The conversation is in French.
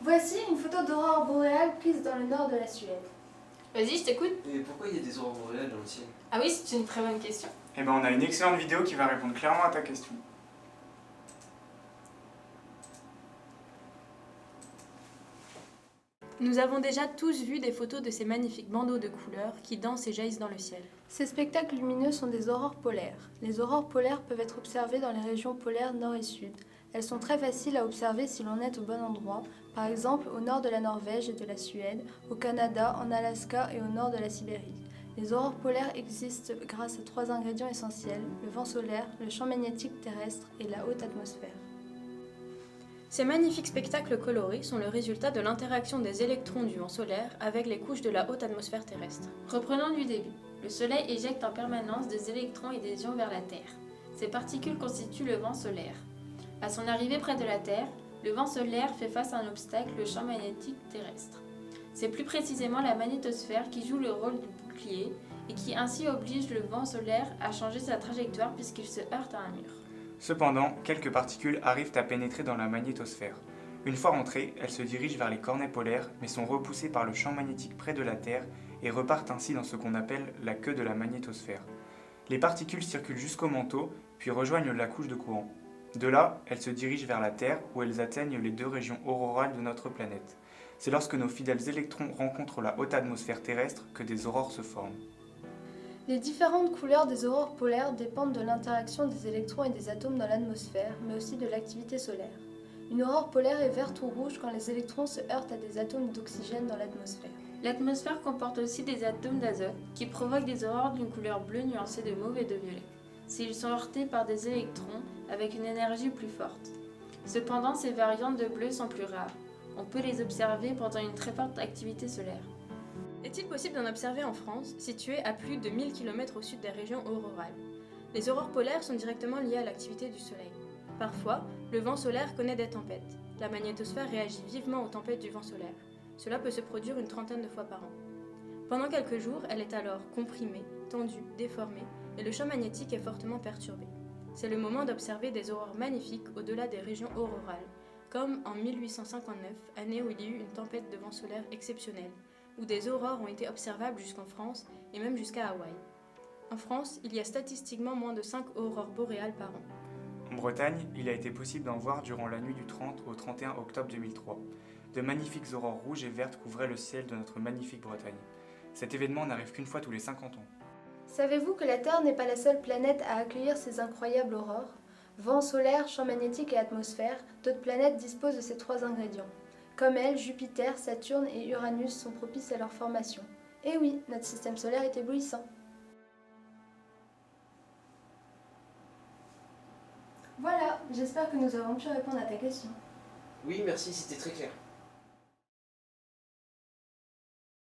Voici une photo d'aurore boréale prise dans le nord de la Suède. Vas-y, je t'écoute. Et pourquoi il y a des aurores boréales dans le ciel? Ah oui, c'est une très bonne question. Eh ben, on a une excellente vidéo qui va répondre clairement à ta question. Nous avons déjà tous vu des photos de ces magnifiques bandeaux de couleurs qui dansent et jaillissent dans le ciel. Ces spectacles lumineux sont des aurores polaires. Les aurores polaires peuvent être observées dans les régions polaires nord et sud. Elles sont très faciles à observer si l'on est au bon endroit, par exemple au nord de la Norvège et de la Suède, au Canada, en Alaska et au nord de la Sibérie. Les aurores polaires existent grâce à 3 ingrédients essentiels, le vent solaire, le champ magnétique terrestre et la haute atmosphère. Ces magnifiques spectacles colorés sont le résultat de l'interaction des électrons du vent solaire avec les couches de la haute atmosphère terrestre. Reprenons du début. Le Soleil éjecte en permanence des électrons et des ions vers la Terre. Ces particules constituent le vent solaire. À son arrivée près de la Terre, le vent solaire fait face à un obstacle, le champ magnétique terrestre. C'est plus précisément la magnétosphère qui joue le rôle du bouclier et qui ainsi oblige le vent solaire à changer sa trajectoire puisqu'il se heurte à un mur. Cependant, quelques particules arrivent à pénétrer dans la magnétosphère. Une fois rentrées, elles se dirigent vers les cornets polaires, mais sont repoussées par le champ magnétique près de la Terre et repartent ainsi dans ce qu'on appelle la queue de la magnétosphère. Les particules circulent jusqu'au manteau, puis rejoignent la couche de courant. De là, elles se dirigent vers la Terre, où elles atteignent les 2 régions aurorales de notre planète. C'est lorsque nos fidèles électrons rencontrent la haute atmosphère terrestre que des aurores se forment. Les différentes couleurs des aurores polaires dépendent de l'interaction des électrons et des atomes dans l'atmosphère, mais aussi de l'activité solaire. Une aurore polaire est verte ou rouge quand les électrons se heurtent à des atomes d'oxygène dans l'atmosphère. L'atmosphère comporte aussi des atomes d'azote qui provoquent des aurores d'une couleur bleue nuancée de mauve et de violet, s'ils sont heurtés par des électrons avec une énergie plus forte. Cependant, ces variantes de bleu sont plus rares. On peut les observer pendant une très forte activité solaire. Est-il possible d'en observer en France, située à plus de 1000 km au sud des régions aurorales? Les aurores polaires sont directement liées à l'activité du Soleil. Parfois, le vent solaire connaît des tempêtes. La magnétosphère réagit vivement aux tempêtes du vent solaire. Cela peut se produire une trentaine de fois par an. Pendant quelques jours, elle est alors comprimée, tendue, déformée, et le champ magnétique est fortement perturbé. C'est le moment d'observer des aurores magnifiques au-delà des régions aurorales, comme en 1859, année où il y eut une tempête de vent solaire exceptionnelle, où des aurores ont été observables jusqu'en France et même jusqu'à Hawaï. En France, il y a statistiquement moins de 5 aurores boréales par an. En Bretagne, il a été possible d'en voir durant la nuit du 30 au 31 octobre 2003. De magnifiques aurores rouges et vertes couvraient le ciel de notre magnifique Bretagne. Cet événement n'arrive qu'une fois tous les 50 ans. Savez-vous que la Terre n'est pas la seule planète à accueillir ces incroyables aurores? Vent solaire, champ magnétique et atmosphère, d'autres planètes disposent de ces 3 ingrédients. Comme elle, Jupiter, Saturne et Uranus sont propices à leur formation. Et oui, notre système solaire est éblouissant. Voilà, j'espère que nous avons pu répondre à ta question. Oui, merci, c'était très clair.